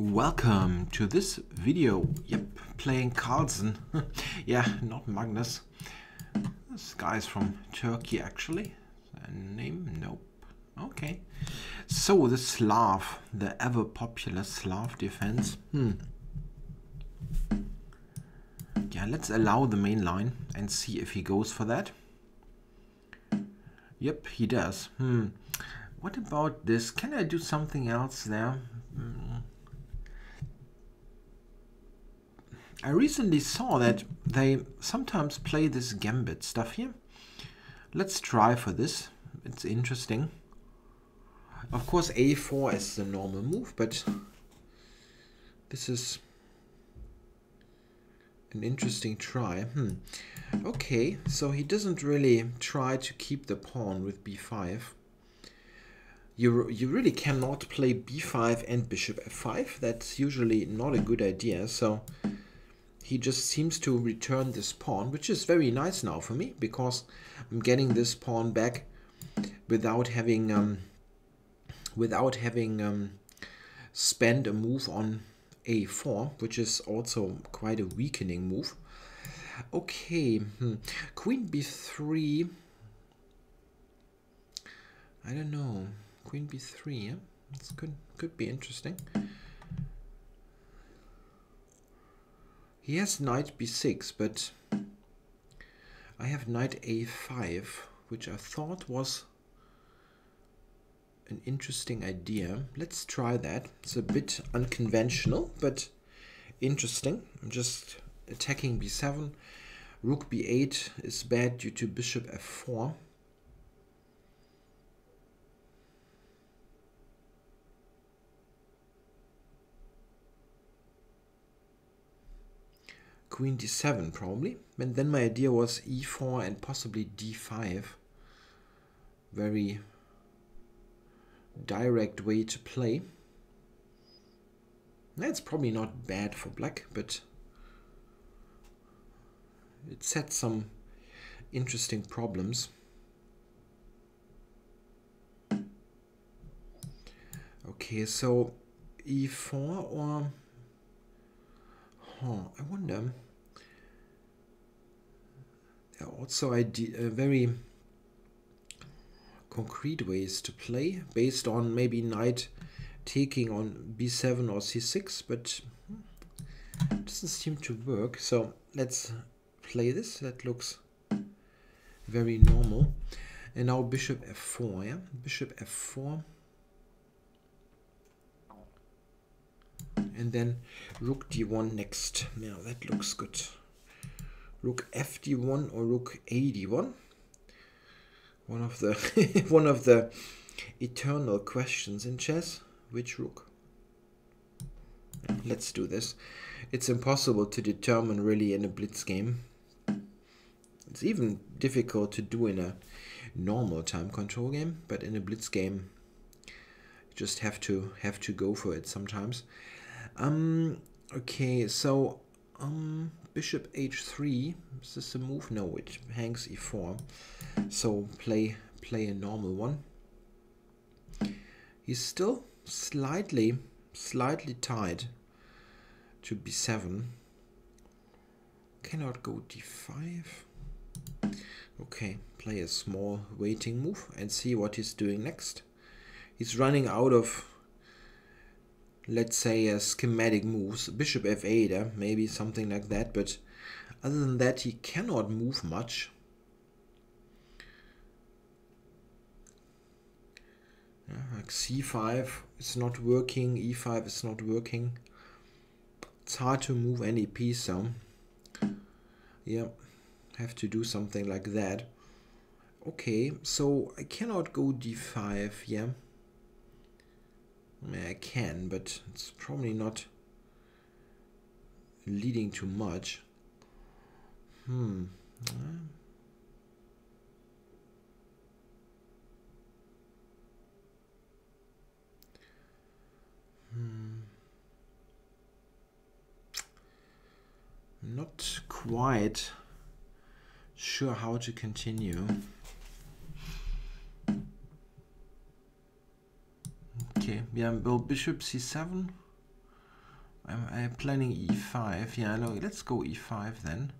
Welcome to this video. Yep, playing Calsen. Yeah, not Magnus. This guy's from Turkey actually. Name? Nope. Okay. So the Slav, the ever popular Slav defense. Yeah, let's allow the main line and see if he goes for that. Yep, he does. What about this? Can I do something else there? I recently saw that they sometimes play this Gambit stuff here. Let's try for this. It's interesting. Of course, A4 is the normal move, but this is an interesting try. Okay, so he doesn't really try to keep the pawn with B5. You really cannot play B5 and bishop F5. That's usually not a good idea. So he just seems to return this pawn, which is very nice now for me because I'm getting this pawn back without having spent a move on A4, which is also quite a weakening move. Okay, Queen B3. I don't know. Queen B3. Yeah? This could be interesting. He has knight b6, but I have knight a5, which I thought was an interesting idea. Let's try that. It's a bit unconventional, but interesting. I'm just attacking b7. Rook b8 is bad due to bishop f4. Queen d7 probably, and then my idea was e4 and possibly d5. Very direct way to play. That's probably not bad for black, but it sets some interesting problems. Okay, so e4 or I wonder. There are also very concrete ways to play based on maybe knight taking on b7 or c6, but it doesn't seem to work. So let's play this. That looks very normal. And now bishop f4. Yeah, bishop f4. And then rook d1 next. Yeah, that looks good. Rook f d1 or rook a d1. One of the eternal questions in chess. Which rook? Yeah, let's do this. It's impossible to determine really in a blitz game. It's even difficult to do in a normal time control game, but in a blitz game you just have to go for it sometimes. Okay, so bishop h3. Is this a move? No, it hangs e4. So play a normal one. He's still slightly tied to b7. Cannot go d5. Okay, play a small waiting move and see what he's doing next. He's running out of, let's say, schematic moves. Bishop f8, maybe something like that, but other than that he cannot move much. Like c5 is not working, e5 is not working. It's hard to move any piece, so yeah, have to do something like that. Okay, so I cannot go d5, yeah. I mean, I can, but it's probably not leading to much. Not quite sure how to continue. Okay, yeah, well, bishop c7. I'm planning e5. Yeah, no, let's go e5 then.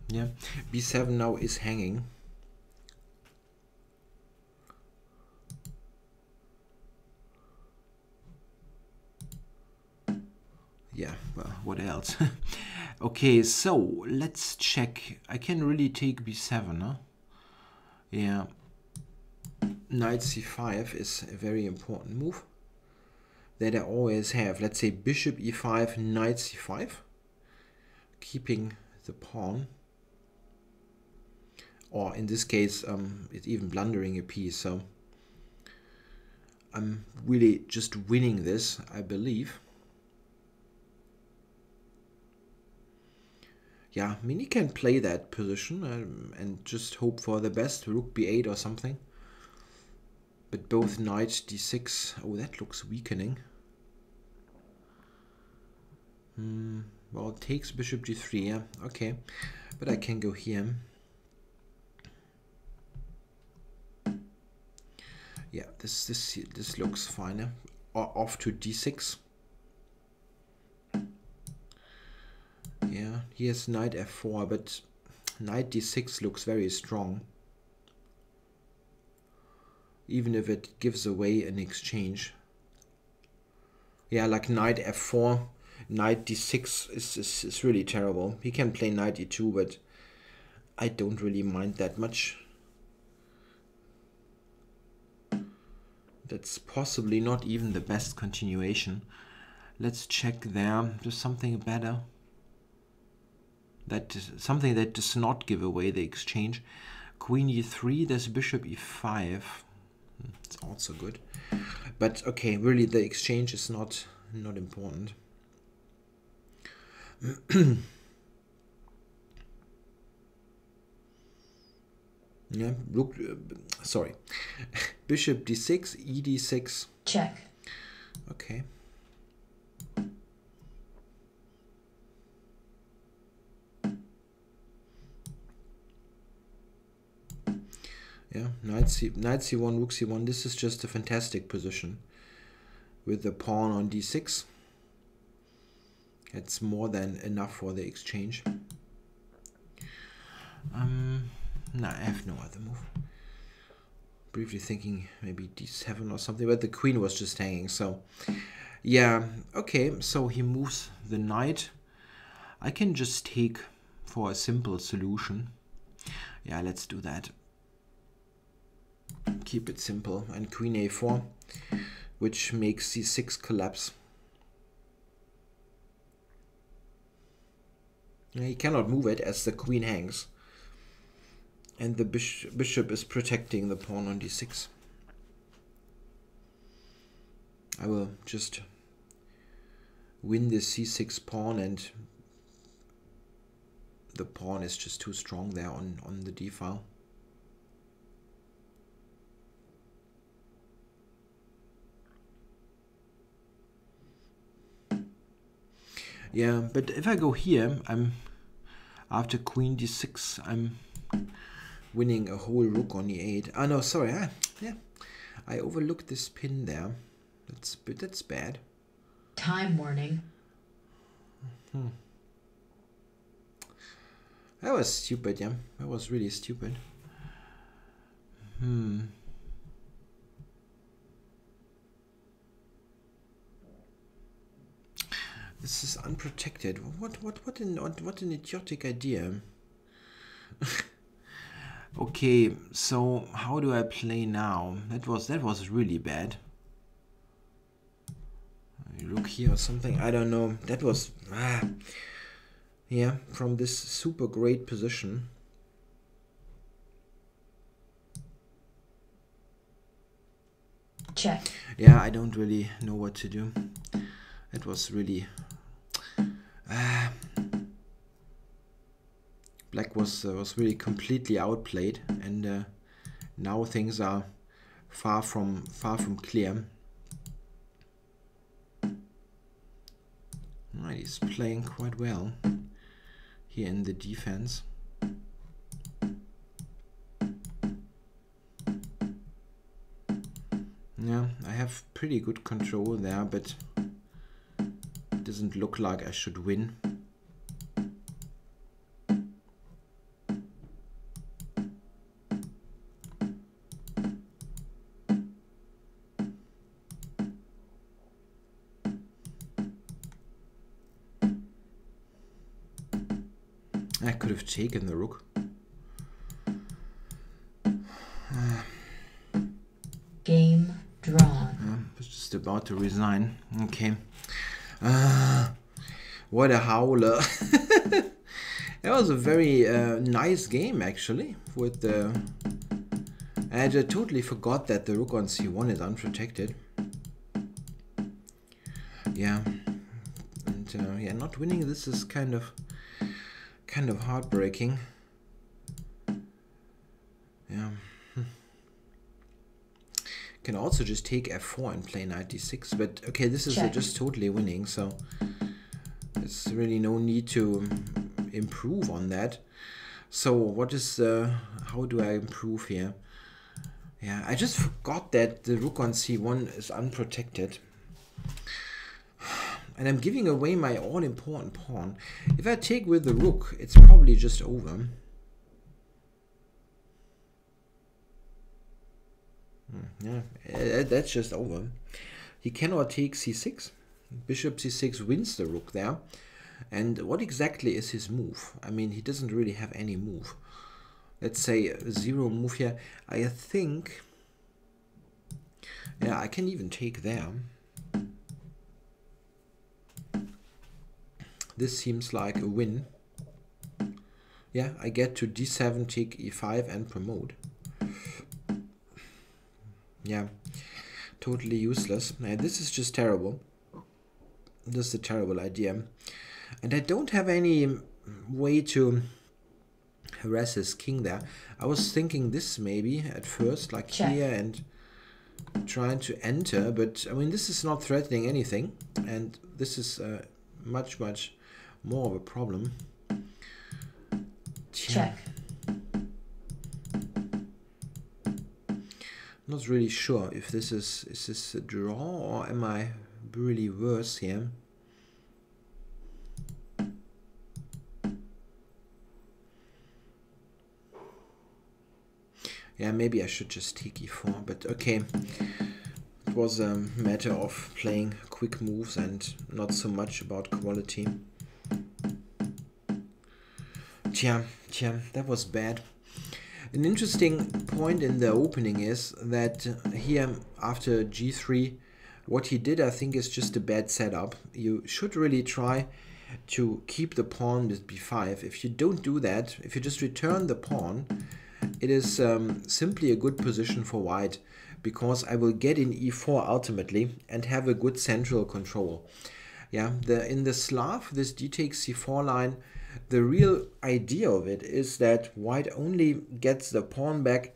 Yeah, b7 now is hanging. Yeah, well, what else? Okay, so let's check. I can really take b7, huh? Yeah. Knight c5 is a very important move that I always have. Let's say bishop e5, knight c5, keeping the pawn. Or in this case, it's even blundering a piece. So I'm really just winning this, I believe. Yeah, I mean, he can play that position and just hope for the best, rook b8 or something. But both knight d6, oh, that looks weakening. Well, it takes bishop g3, yeah, okay. But I can go here. Yeah, this looks fine. Yeah? Off to d6. Yeah, here's knight f4, but knight d6 looks very strong. Even if it gives away an exchange. Yeah, like knight f4, knight d6 is really terrible. He can play knight e2, but I don't really mind that much. That's possibly not even the best continuation. Let's check there. There's something better. That is something that does not give away the exchange. Queen e3, there's bishop e5. It's also good. But okay, really the exchange is not important. Yeah, look, sorry. Bishop d6, e d6. Check. Okay. Yeah, knight c1, rook c1. This is just a fantastic position with the pawn on d6. It's more than enough for the exchange. No, I have no other move. Briefly thinking maybe d7 or something, but the queen was just hanging, so yeah, okay, so he moves the knight. I can just take for a simple solution. Yeah, let's do that. Keep it simple, and queen a4, which makes c6 collapse. Yeah, he cannot move it as the queen hangs. And the bishop is protecting the pawn on d6. I will just win the c6 pawn, and the pawn is just too strong there on the d file. Yeah, but if I go here, I'm after queen d6, I'm winning a whole rook on e8. Ah, no, sorry. Yeah, I overlooked this pin there. That's bad. Time warning. That was stupid, yeah. That was really stupid. This is unprotected. What an idiotic idea. Okay, so how do I play now? That was really bad. Look here or something. I don't know. That was yeah, from this super great position. Check. Yeah, I don't really know what to do. It was really Black was really completely outplayed, and now things are far from clear. Right, he's playing quite well here in the defense. Yeah, I have pretty good control there, but it doesn't look like I should win. I could have taken the rook. Game drawn. I was just about to resign. Okay. What a howler. That was a very nice game, actually. With the... I totally forgot that the rook on c1 is unprotected. Yeah. And yeah, not winning this is kind of heartbreaking. Yeah. Can also just take f4 and play knight d6, but okay, this is just totally winning, so there's really no need to improve on that. So what is how do I improve here? Yeah, I just forgot that the rook on c1 is unprotected, and I'm giving away my all-important pawn. If I take with the rook, it's probably just over. Yeah, that's just over. He cannot take c6. Bishop c6 wins the rook there. And what exactly is his move? I mean, he doesn't really have any move. Let's say a zero move here. I think... yeah, I can even take there. This seems like a win. Yeah, I get to d7, take e5 and promote. Yeah, totally useless. This is just terrible. This is a terrible idea. And I don't have any way to harass his king there. I was thinking this maybe at first, like here, and trying to enter. But, I mean, this is not threatening anything. And this is much, much more of a problem. Check. Not really sure if this is this a draw or am I really worse here? Yeah, maybe I should just take e4, but okay. It was a matter of playing quick moves and not so much about quality. Tja, that was bad. An interesting point in the opening is that here after g3, what he did, I think, is just a bad setup. You should really try to keep the pawn with b5. If you don't do that, if you just return the pawn, it is simply a good position for white, because I will get in e4 ultimately and have a good central control. Yeah, in the Slav, this d takes c4 line, the real idea of it is that white only gets the pawn back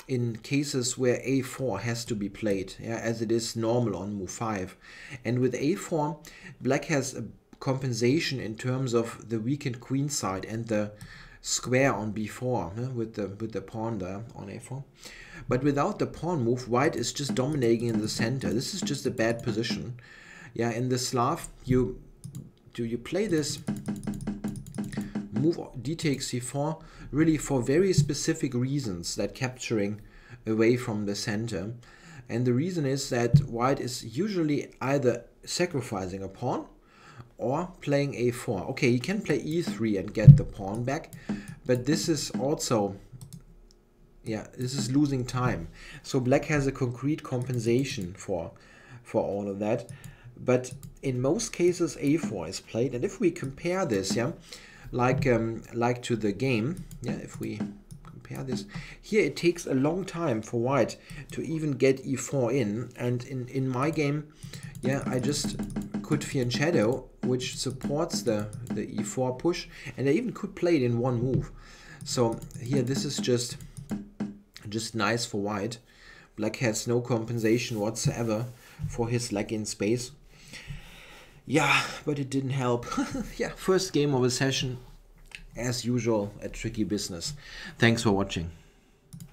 in cases where a4 has to be played, yeah, as it is normal on move 5. And with a4, black has a compensation in terms of the weakened queen side and the square on b4, with the pawn there on a4. But without the pawn move, white is just dominating in the center. This is just a bad position. Yeah, in the Slav, you play this move d takes c4 really for very specific reasons, that capturing away from the center. And the reason is that white is usually either sacrificing a pawn or playing a4. Okay, he can play e3 and get the pawn back, but this is also, yeah, this is losing time. So black has a concrete compensation for all of that. But in most cases, a4 is played, and if we compare this, yeah, like to the game, yeah, if we compare this, here it takes a long time for white to even get e4 in, and in my game, yeah, I just could fianchetto, which supports the e4 push, and I even could play it in one move. So here, this is just nice for white. Black has no compensation whatsoever for his lack in space. Yeah, but it didn't help. Yeah, first game of a session, as usual, a tricky business. Thanks for watching.